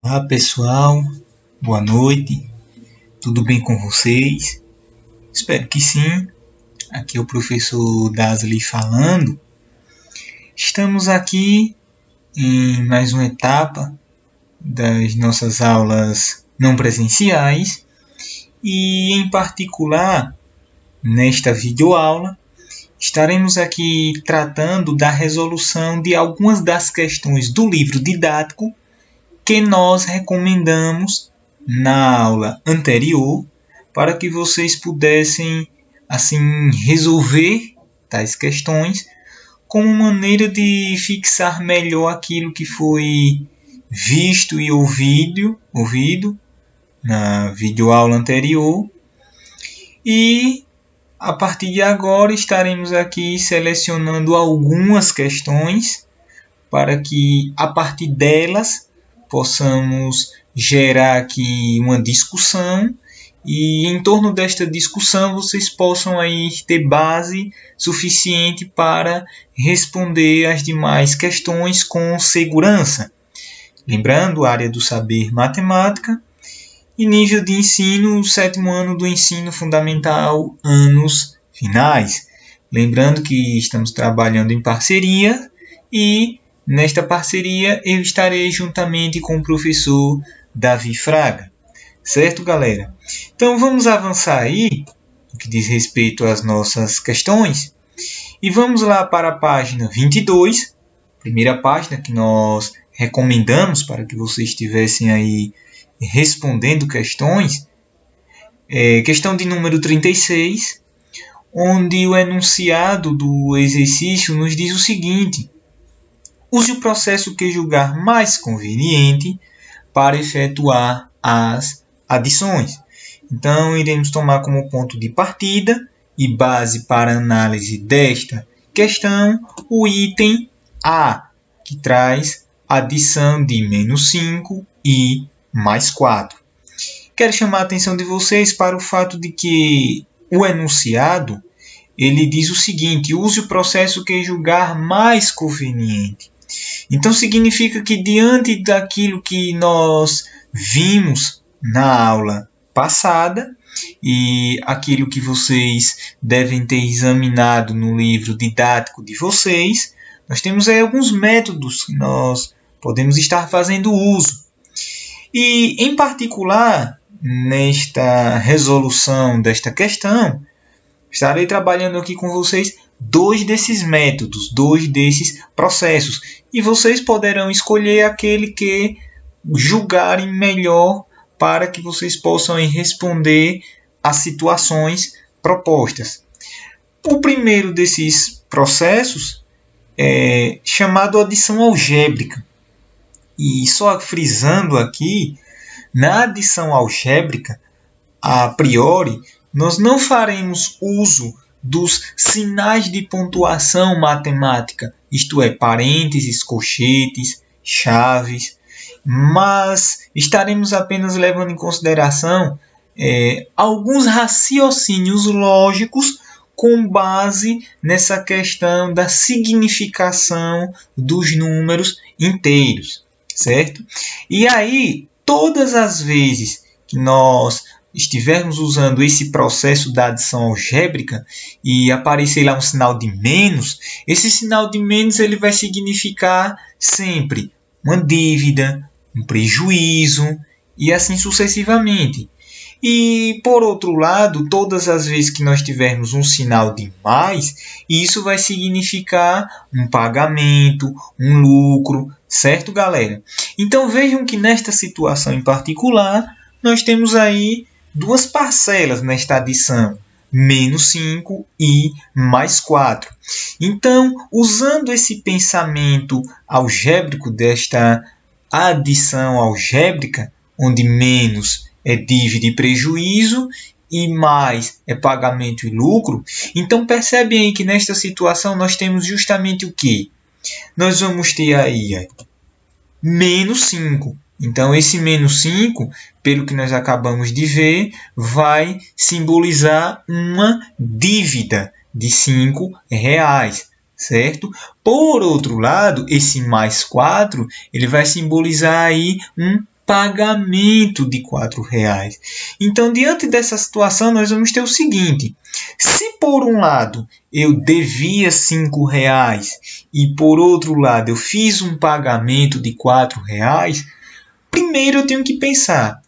Olá pessoal, boa noite, tudo bem com vocês? Espero que sim. Aqui é o professor Dasli falando. Estamos aqui em mais uma etapa das nossas aulas não presenciais e, em particular, nesta videoaula, estaremos aqui tratando da resolução de algumas das questões do livro didático que nós recomendamos na aula anterior para que vocês pudessem assim resolver tais questões como maneira de fixar melhor aquilo que foi visto e ouvido na videoaula anterior. E a partir de agora estaremos aqui selecionando algumas questões para que a partir delas possamos gerar aqui uma discussão e em torno desta discussão vocês possam aí ter base suficiente para responder as demais questões com segurança. Lembrando, área do saber matemática e nível de ensino, 7º ano do ensino fundamental, anos finais. Lembrando que estamos trabalhando em parceria e nesta parceria eu estarei juntamente com o professor Davi Fraga. Certo, galera? Então vamos avançar aí, no que diz respeito às nossas questões. E vamos lá para a página 22, primeira página que nós recomendamos para que vocês estivessem aí respondendo questões. Questão de número 36, onde o enunciado do exercício nos diz o seguinte: use o processo que julgar mais conveniente para efetuar as adições. Então, iremos tomar como ponto de partida e base para análise desta questão o item A, que traz adição de menos 5 e mais 4. Quero chamar a atenção de vocês para o fato de que o enunciado ele diz o seguinte: use o processo que julgar mais conveniente. Então significa que diante daquilo que nós vimos na aula passada e aquilo que vocês devem ter examinado no livro didático de vocês, nós temos aí alguns métodos que nós podemos estar fazendo uso. E, em particular, nesta resolução desta questão, estarei trabalhando aqui com vocês dois desses métodos, dois desses processos. E vocês poderão escolher aquele que julgarem melhor para que vocês possam responder às situações propostas. O primeiro desses processos é chamado adição algébrica. E só frisando aqui, na adição algébrica, a priori, nós não faremos uso dos sinais de pontuação matemática, isto é, parênteses, colchetes, chaves, mas estaremos apenas levando em consideração alguns raciocínios lógicos com base nessa questão da significação dos números inteiros, certo? E aí, todas as vezes que nós estivermos usando esse processo da adição algébrica e aparecer lá um sinal de menos, esse sinal de menos ele vai significar sempre uma dívida, um prejuízo e assim sucessivamente. E, por outro lado, todas as vezes que nós tivermos um sinal de mais, isso vai significar um pagamento, um lucro, certo, galera? Então, vejam que nesta situação em particular, nós temos aí duas parcelas nesta adição, menos 5 e mais 4. Então, usando esse pensamento algébrico desta adição algébrica, onde menos é dívida e prejuízo e mais é pagamento e lucro, então percebem aí que nesta situação nós temos justamente o quê? Nós vamos ter aí menos 5. Então, esse menos 5, pelo que nós acabamos de ver, vai simbolizar uma dívida de 5 reais, certo? Por outro lado, esse mais 4, ele vai simbolizar aí um pagamento de R$4. Então, diante dessa situação, nós vamos ter o seguinte: se por um lado eu devia R$5 e por outro lado eu fiz um pagamento de R$4, primeiro eu tenho que pensar,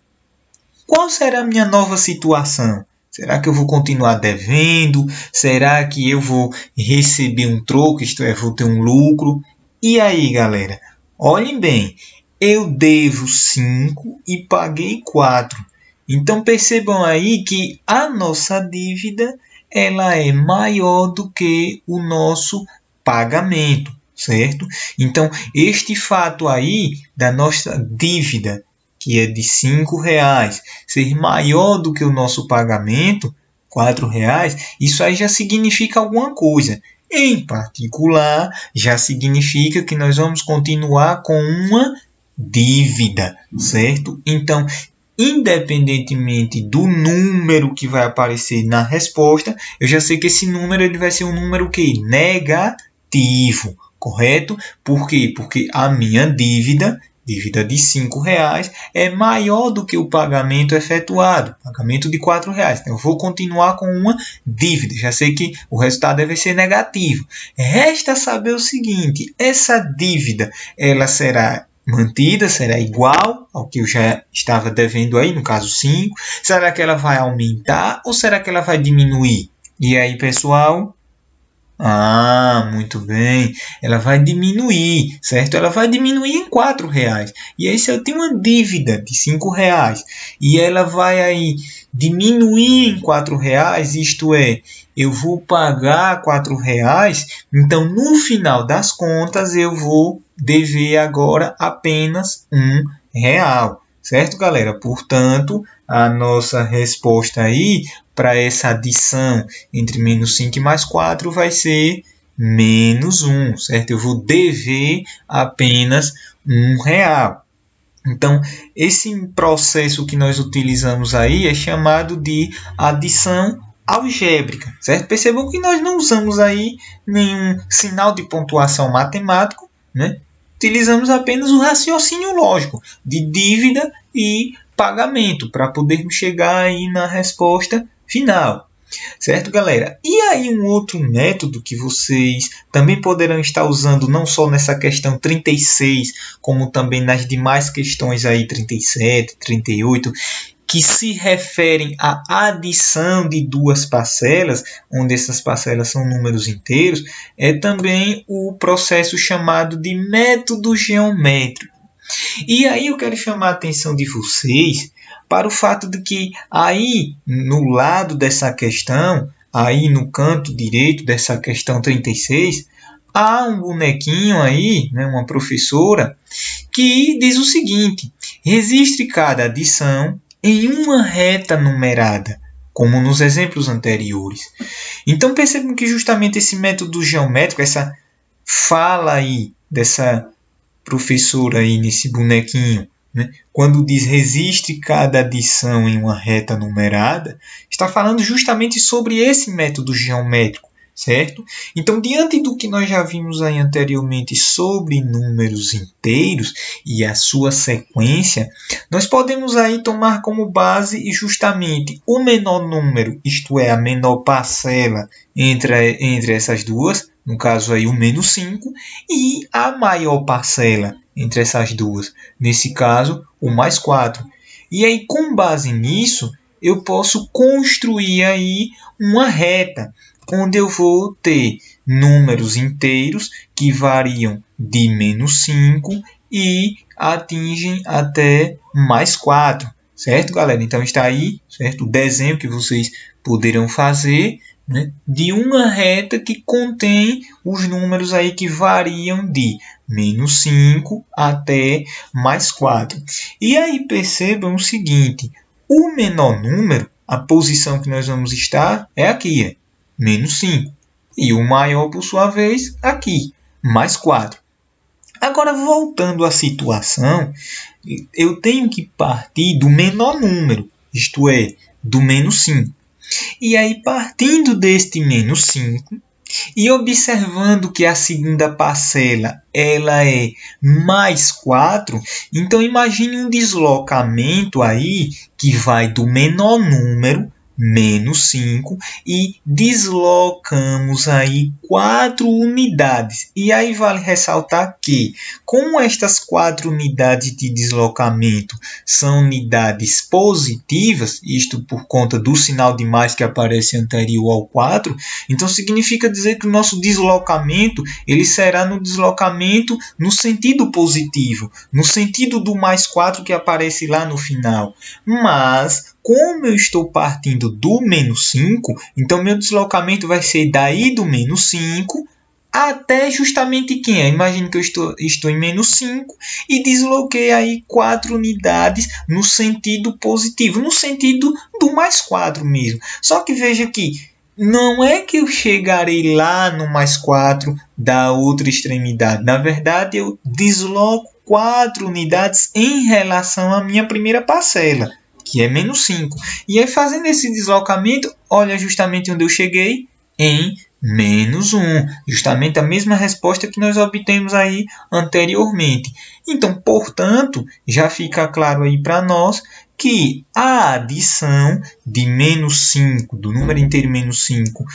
qual será a minha nova situação? Será que eu vou continuar devendo? Será que eu vou receber um troco, isto é, vou ter um lucro? E aí, galera? Olhem bem, eu devo 5 e paguei 4. Então percebam aí que a nossa dívida ela é maior do que o nosso pagamento, certo? Então este fato aí da nossa dívida, que é de R$5, ser maior do que o nosso pagamento, R$4, isso aí já significa alguma coisa. Em particular, já significa que nós vamos continuar com uma dívida, certo? Então, independentemente do número que vai aparecer na resposta, eu já sei que esse número ele vai ser um número que? Negativo, correto? Por quê? Porque a minha dívida de R$5 é maior do que o pagamento efetuado, pagamento de R$4. Então, eu vou continuar com uma dívida. Já sei que o resultado deve ser negativo. Resta saber o seguinte: essa dívida ela será mantida, será igual ao que eu já estava devendo aí, no caso 5. Será que ela vai aumentar ou será que ela vai diminuir? E aí, pessoal? Muito bem. Ela vai diminuir, certo? Ela vai diminuir em R$4. E aí, se eu tenho uma dívida de R$5 e ela vai aí diminuir em R$4, isto é, eu vou pagar R$4, então no final das contas eu vou dever agora apenas R$1. Certo, galera? Portanto, a nossa resposta aí para essa adição entre menos 5 e mais 4 vai ser menos 1, certo? Eu vou dever apenas R$1. Então, esse processo que nós utilizamos aí é chamado de adição algébrica, certo? Percebam que nós não usamos aí nenhum sinal de pontuação matemático, né? Utilizamos apenas o raciocínio lógico de dívida e pagamento para podermos chegar aí na resposta final. Certo, galera? E aí um outro método que vocês também poderão estar usando não só nessa questão 36, como também nas demais questões aí 37, 38, que se referem à adição de duas parcelas, onde essas parcelas são números inteiros, é também o processo chamado de método geométrico. E aí eu quero chamar a atenção de vocês para o fato de que aí no lado dessa questão, aí no canto direito dessa questão 36, há um bonequinho aí, né, uma professora, que diz o seguinte: registre cada adição em uma reta numerada, como nos exemplos anteriores. Então percebam que justamente esse método geométrico, essa fala aí dessa professora aí nesse bonequinho, né, quando diz registre cada adição em uma reta numerada, está falando justamente sobre esse método geométrico, certo? Então, diante do que nós já vimos aí anteriormente sobre números inteiros e a sua sequência, nós podemos aí tomar como base justamente o menor número, isto é, a menor parcela entre essas duas, no caso aí o menos 5, e a maior parcela entre essas duas, nesse caso o mais 4. E aí, com base nisso, eu posso construir aí uma reta, onde eu vou ter números inteiros que variam de menos 5 e atingem até mais 4. Certo, galera? Então está aí, certo, o desenho que vocês poderão fazer, né, de uma reta que contém os números aí que variam de menos 5 até mais 4. E aí percebam o seguinte: o menor número, a posição que nós vamos estar é aqui, menos 5. E o maior, por sua vez, aqui, mais 4. Agora, voltando à situação, eu tenho que partir do menor número, isto é, do menos 5. E aí, partindo deste menos 5, E observando que a segunda parcela ela é mais 4, então imagine um deslocamento aí que vai do menor número, menos 5, e deslocamos aí 4 unidades. E aí vale ressaltar que, como estas 4 unidades de deslocamento são unidades positivas, isto por conta do sinal de mais que aparece anterior ao 4, então significa dizer que o nosso deslocamento ele será no deslocamento no sentido positivo, no sentido do mais 4 que aparece lá no final. Mas como eu estou partindo do menos 5, então meu deslocamento vai ser daí do menos 5 até justamente quem? Imagine que eu estou em menos 5 e desloquei aí 4 unidades no sentido positivo, no sentido do mais 4 mesmo. Só que veja que não é que eu chegarei lá no mais 4 da outra extremidade. Na verdade, eu desloco 4 unidades em relação à minha primeira parcela, que é menos 5. E aí, fazendo esse deslocamento, olha justamente onde eu cheguei, em menos 1. Justamente a mesma resposta que nós obtemos aí anteriormente. Então, portanto, já fica claro aí para nós que a adição de menos 5, do número inteiro menos 5,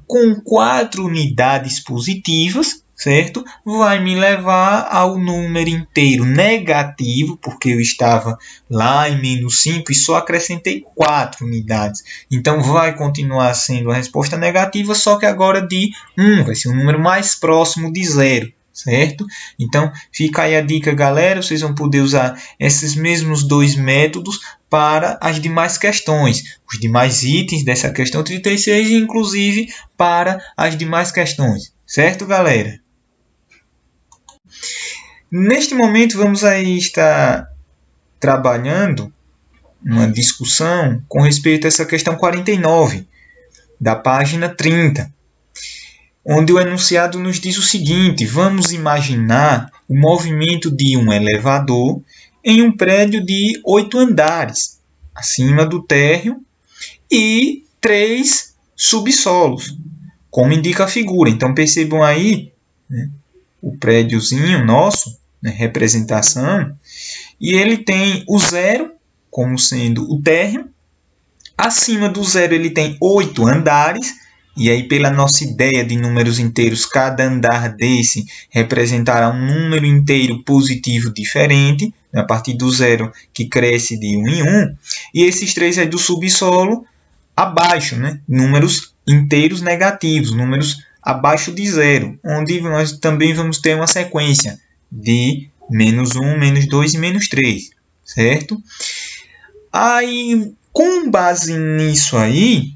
com 4 unidades positivas, certo? Vai me levar ao número inteiro negativo, porque eu estava lá em menos 5 e só acrescentei 4 unidades. Então, vai continuar sendo a resposta negativa, só que agora de 1, vai ser um número mais próximo de 0. Certo? Então, fica aí a dica, galera. Vocês vão poder usar esses mesmos dois métodos para as demais questões, os demais itens dessa questão 36 e, inclusive, para as demais questões. Certo, galera? Neste momento, vamos aí estar trabalhando uma discussão com respeito a essa questão 49, da página 30. Onde o enunciado nos diz o seguinte: vamos imaginar o movimento de um elevador em um prédio de 8 andares, acima do térreo, e 3 subsolos, como indica a figura. Então, percebam aí, né, o prédiozinho nosso, né, representação, e ele tem o 0 como sendo o térreo. Acima do 0 ele tem 8 andares. E aí, pela nossa ideia de números inteiros, cada andar desse representará um número inteiro positivo diferente, a partir do 0 que cresce de 1 em 1. E esses 3 aí do subsolo, abaixo, né? Números inteiros negativos, números abaixo de 0, onde nós também vamos ter uma sequência de menos 1, menos 2 e menos 3, certo? Aí, com base nisso aí,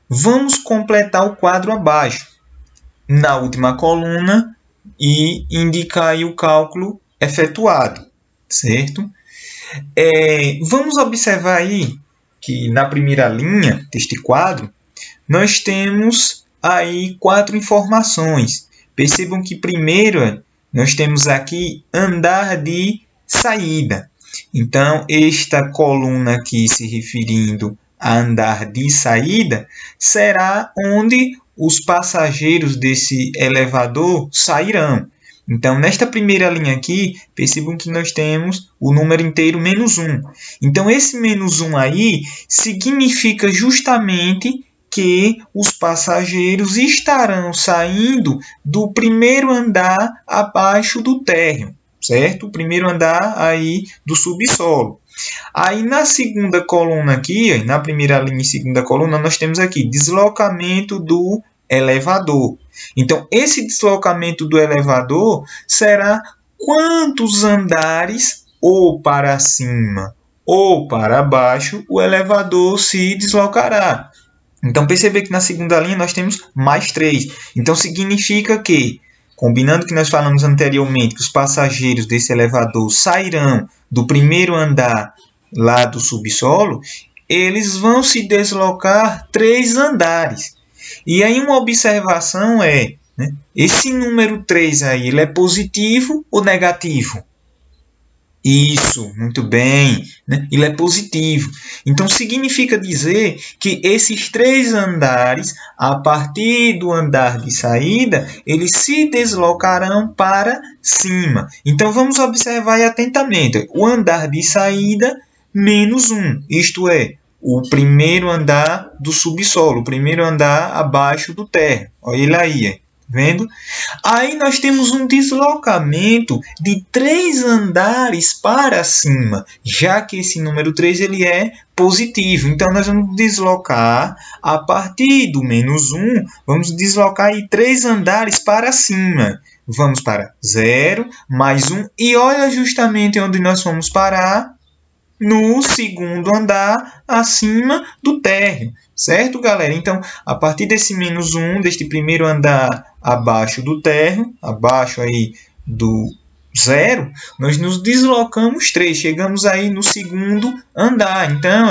vamos completar o quadro abaixo, na última coluna, e indicar aí o cálculo efetuado, certo? Vamos observar aí que na primeira linha deste quadro, nós temos aí 4 informações. Percebam que primeiro nós temos aqui andar de saída. Então, esta coluna aqui se referindo a andar de saída, será onde os passageiros desse elevador sairão. Então, nesta primeira linha aqui, percebam que nós temos o número inteiro menos 1. Então, esse menos 1 aí significa justamente que os passageiros estarão saindo do primeiro andar abaixo do térreo, certo? O primeiro andar aí do subsolo. Aí na segunda coluna aqui, na primeira linha e segunda coluna, nós temos aqui deslocamento do elevador. Então, esse deslocamento do elevador será quantos andares ou para cima ou para baixo o elevador se deslocará. Então, perceber que na segunda linha nós temos mais 3. Então, significa que, combinando que nós falamos anteriormente, que os passageiros desse elevador sairão do primeiro andar lá do subsolo, eles vão se deslocar 3 andares. E aí uma observação é, né, esse número 3 aí, ele é positivo ou negativo? Isso, muito bem, né? Ele é positivo. Então, significa dizer que esses 3 andares, a partir do andar de saída, eles se deslocarão para cima. Então, vamos observar aí atentamente. O andar de saída, menos 1, isto é, o primeiro andar do subsolo, o primeiro andar abaixo do térreo. Olha ele aí, vendo? Aí nós temos um deslocamento de 3 andares para cima, já que esse número 3 ele é positivo. Então, nós vamos deslocar a partir do menos 1, vamos deslocar aí 3 andares para cima. Vamos para 0, mais 1, e olha justamente onde nós vamos parar, no segundo andar acima do térreo. Certo, galera? Então, a partir desse menos 1, deste primeiro andar abaixo do térreo, abaixo aí do 0, nós nos deslocamos 3, chegamos aí no segundo andar. Então,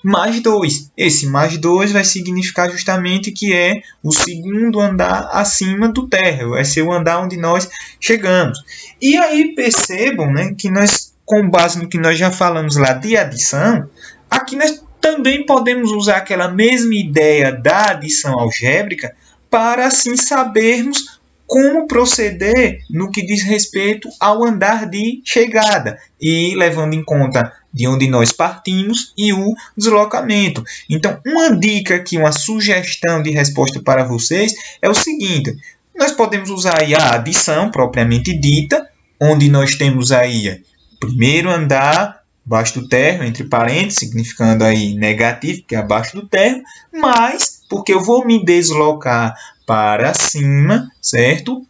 mais 2. Esse mais 2 vai significar justamente que é o segundo andar acima do térreo. Vai ser o andar onde nós chegamos. E aí percebam, né, que nós, com base no que nós já falamos lá de adição, aqui nós também podemos usar aquela mesma ideia da adição algébrica para assim sabermos como proceder no que diz respeito ao andar de chegada e levando em conta de onde nós partimos e o deslocamento. Então, uma dica aqui, uma sugestão de resposta para vocês é o seguinte: nós podemos usar aí a adição propriamente dita, onde nós temos aí o primeiro andar abaixo do térreo, entre parênteses, significando aí negativo, que é abaixo do térreo, mas, porque eu vou me deslocar para cima, certo?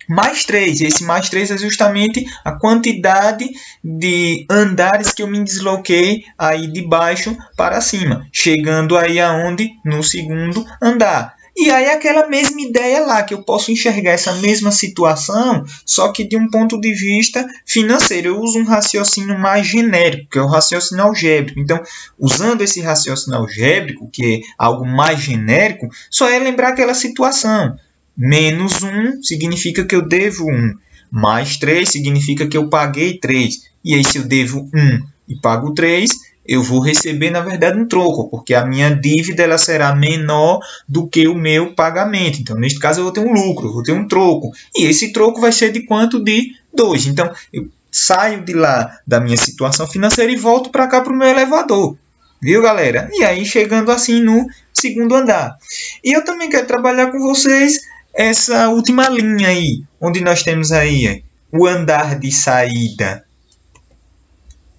Mais 3. Esse mais 3 é justamente a quantidade de andares que eu me desloquei aí de baixo para cima, chegando aí aonde? No segundo andar. E aí aquela mesma ideia lá, que eu posso enxergar essa mesma situação, só que de um ponto de vista financeiro. Eu uso um raciocínio mais genérico, que é o raciocínio algébrico. Então, usando esse raciocínio algébrico, que é algo mais genérico, só é lembrar aquela situação. Menos 1 significa que eu devo 1. Mais 3 significa que eu paguei 3. E aí, se eu devo 1 e pago 3, eu vou receber, na verdade, um troco, porque a minha dívida ela será menor do que o meu pagamento. Então, neste caso, eu vou ter um lucro, eu vou ter um troco. E esse troco vai ser de quanto? De 2. Então, eu saio de lá da minha situação financeira e volto para cá para o meu elevador. Viu, galera? E aí, chegando assim no segundo andar. E eu também quero trabalhar com vocês essa última linha aí, onde nós temos aí o andar de saída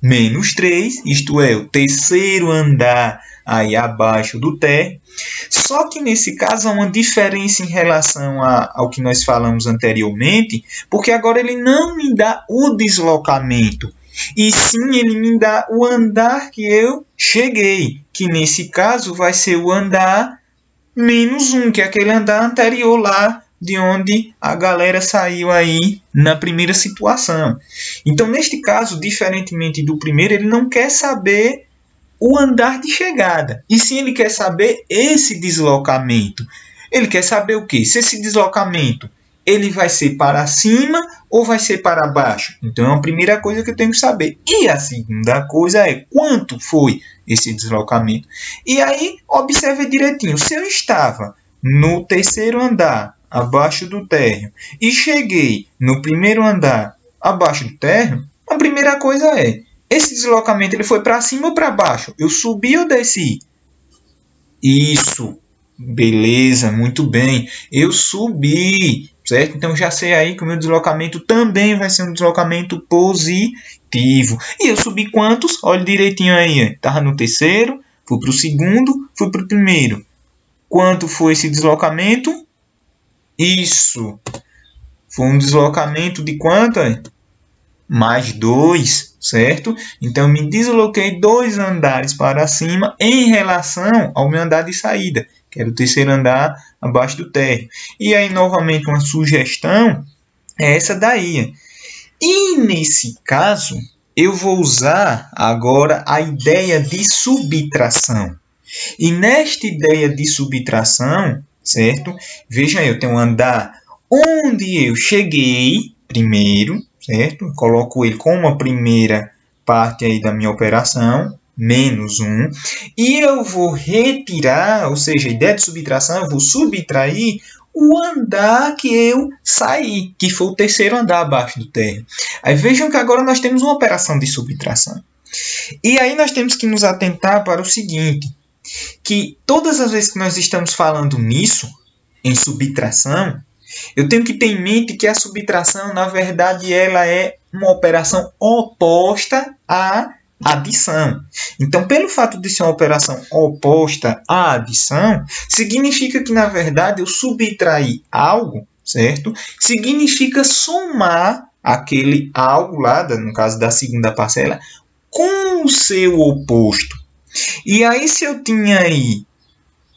menos 3, isto é, o terceiro andar aí abaixo do térreo. Só que nesse caso há uma diferença em relação ao que nós falamos anteriormente, porque agora ele não me dá o deslocamento, e sim ele me dá o andar que eu cheguei, que nesse caso vai ser o andar menos 1, que é aquele andar anterior lá, de onde a galera saiu aí na primeira situação. Então, neste caso, diferentemente do primeiro, ele não quer saber o andar de chegada, e sim ele quer saber esse deslocamento. Ele quer saber o quê? Se esse deslocamento ele vai ser para cima ou vai ser para baixo. Então, é a primeira coisa que eu tenho que saber. E a segunda coisa é quanto foi esse deslocamento. E aí, observe direitinho. Se eu estava no terceiro andar, abaixo do térreo, e cheguei no primeiro andar, abaixo do térreo, a primeira coisa é, esse deslocamento ele foi para cima ou para baixo? Eu subi ou desci? Isso, beleza, muito bem. Eu subi, certo? Então já sei aí que o meu deslocamento também vai ser um deslocamento positivo. E eu subi quantos? Olha direitinho aí. Estava no terceiro, fui para o segundo, fui para o primeiro. Quanto foi esse deslocamento? Isso. Foi um deslocamento de quanto? Mais 2, certo? Então, me desloquei 2 andares para cima em relação ao meu andar de saída, que era o terceiro andar abaixo do térreo. E aí, novamente, uma sugestão é essa daí. E nesse caso, eu vou usar agora a ideia de subtração. E nesta ideia de subtração, certo? Veja aí, eu tenho um andar onde eu cheguei primeiro, certo? Eu coloco ele como a primeira parte aí da minha operação, menos 1, e eu vou retirar, ou seja, a ideia de subtração, eu vou subtrair o andar que eu saí, que foi o terceiro andar abaixo do térreo. Aí vejam que agora nós temos uma operação de subtração. E aí nós temos que nos atentar para o seguinte, que todas as vezes que nós estamos falando nisso, em subtração, eu tenho que ter em mente que a subtração, na verdade, ela é uma operação oposta à adição. Então, pelo fato de ser uma operação oposta à adição, significa que, na verdade, eu subtrair algo, certo? Significa somar aquele algo lá, no caso da segunda parcela, com o seu oposto. E aí, se eu tinha aí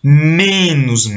menos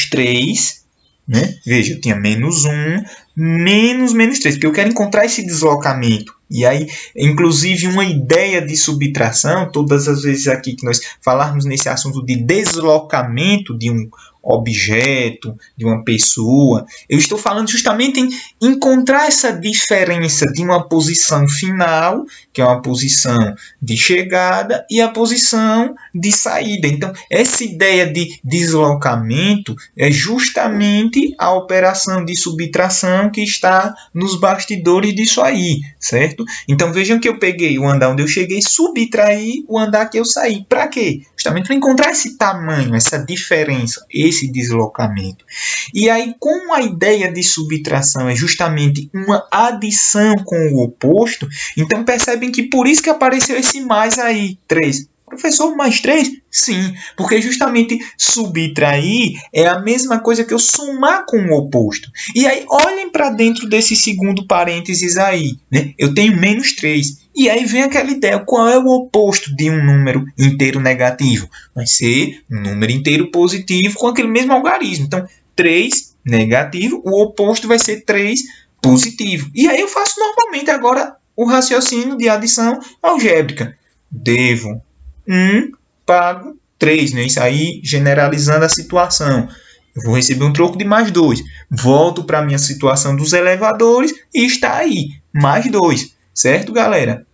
3, né? Veja, eu tinha menos 1, menos 3, porque eu quero encontrar esse deslocamento. E aí, inclusive, uma ideia de subtração, todas as vezes aqui que nós falarmos nesse assunto de deslocamento de um objeto, de uma pessoa, eu estou falando justamente em encontrar essa diferença de uma posição final, que é uma posição de chegada, e a posição de saída. Então, essa ideia de deslocamento é justamente a operação de subtração que está nos bastidores disso aí, certo? Então, vejam que eu peguei o andar onde eu cheguei, subtraí o andar que eu saí. Para quê? Justamente para encontrar esse tamanho, essa diferença, esse deslocamento. E aí, como a ideia de subtração é justamente uma adição com o oposto, então percebem que por isso que apareceu esse mais aí, 3. Professor, mais 3? Sim, porque justamente subtrair é a mesma coisa que eu somar com o oposto. E aí, olhem para dentro desse segundo parênteses aí, né? Eu tenho menos 3. E aí vem aquela ideia, qual é o oposto de um número inteiro negativo? Vai ser um número inteiro positivo com aquele mesmo algarismo. Então, 3 negativo, o oposto vai ser 3 positivo. E aí eu faço normalmente agora o raciocínio de adição algébrica. Devo 1, pago 3, né? Isso aí generalizando a situação. Eu vou receber um troco de mais 2. Volto para a minha situação dos elevadores e está aí, mais 2. Certo, galera?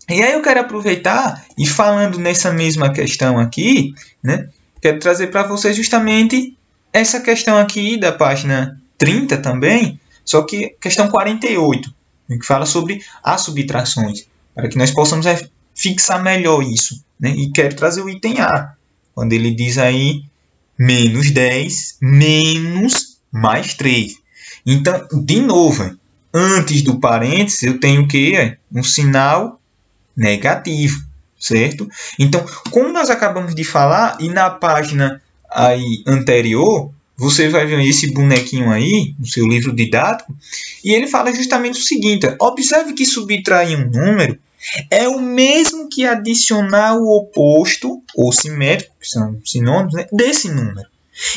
E aí eu quero aproveitar e falando nessa mesma questão aqui, né? Quero trazer para vocês justamente essa questão aqui da página 30 também, só que questão 48, que fala sobre as subtrações, para que nós possamos fixar melhor isso, né? E quero trazer o item A, quando ele diz aí menos 10 menos mais 3. Então, de novo, antes do parênteses, eu tenho o quê? Um sinal negativo, certo? Então, como nós acabamos de falar, e na página aí anterior, você vai ver esse bonequinho aí, no seu livro didático, e ele fala justamente o seguinte, observe que subtrair um número é o mesmo que adicionar o oposto, ou simétrico, que são sinônimos, né, desse número.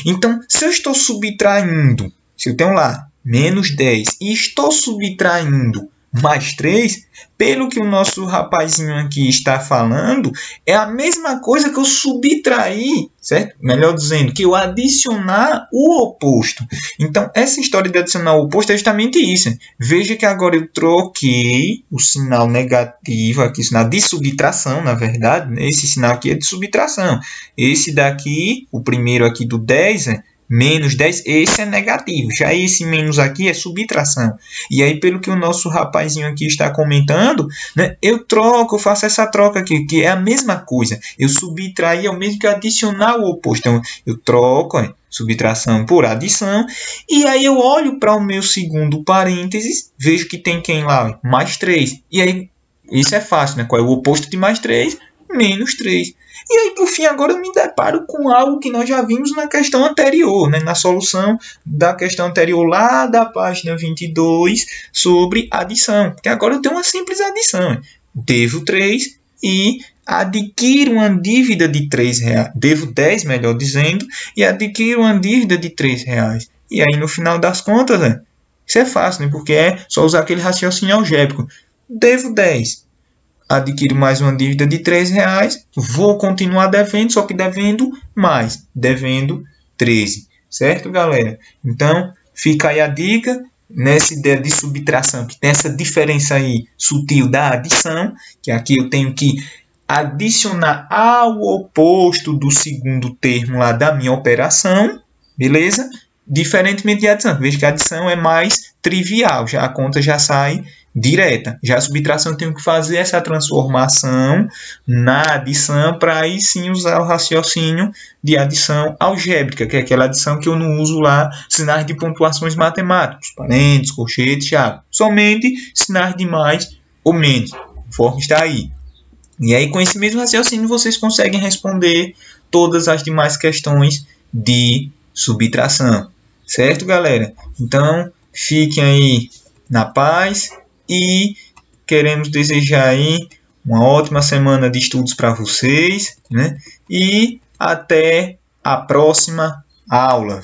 Então, se eu estou subtraindo, se eu tenho lá menos 10 e estou subtraindo mais 3, pelo que o nosso rapazinho aqui está falando, é a mesma coisa que eu subtrair, certo? Melhor dizendo, que eu adicionar o oposto. Então, essa história de adicionar o oposto é justamente isso. Veja que agora eu troquei o sinal negativo, aqui, o sinal de subtração, na verdade, né? Esse sinal aqui é de subtração. Esse daqui, o primeiro aqui do 10, menos 10, esse é negativo. Já esse menos aqui é subtração. E aí, pelo que o nosso rapazinho aqui está comentando, né, eu faço essa troca aqui, que é a mesma coisa. Eu subtrair é o mesmo que adicionar o oposto. Então, eu troco subtração por adição. E aí, eu olho para o meu segundo parênteses, vejo que tem quem lá? Mais 3. E aí, isso é fácil, né? Qual é o oposto de mais 3? Menos 3. E aí, por fim, agora eu me deparo com algo que nós já vimos na questão anterior, né? Na solução da questão anterior lá da página 22 sobre adição. Porque agora eu tenho uma simples adição. Devo 3 e adquiro uma dívida de R$3. Devo 10, melhor dizendo, e adquiro uma dívida de R$3. E aí, no final das contas, isso é fácil, né? Porque é só usar aquele raciocínio algébrico. Devo 10. Adquiro mais uma dívida de R$3, vou continuar devendo, só que devendo mais, devendo 13, certo, galera? Então, fica aí a dica, nessa ideia de subtração, que tem essa diferença aí sutil da adição, que aqui eu tenho que adicionar ao oposto do segundo termo lá da minha operação, beleza? Diferentemente de adição, veja que a adição é mais trivial, já a conta já sai direta. Já a subtração eu tenho que fazer essa transformação na adição para aí sim usar o raciocínio de adição algébrica, que é aquela adição que eu não uso lá sinais de pontuações matemáticos, parênteses, colchetes, chaves. Somente sinais de mais ou menos, conforme está aí. E aí, com esse mesmo raciocínio, vocês conseguem responder todas as demais questões de subtração. Certo, galera? Então, fiquem aí na paz e queremos desejar aí uma ótima semana de estudos para vocês, né? E até a próxima aula.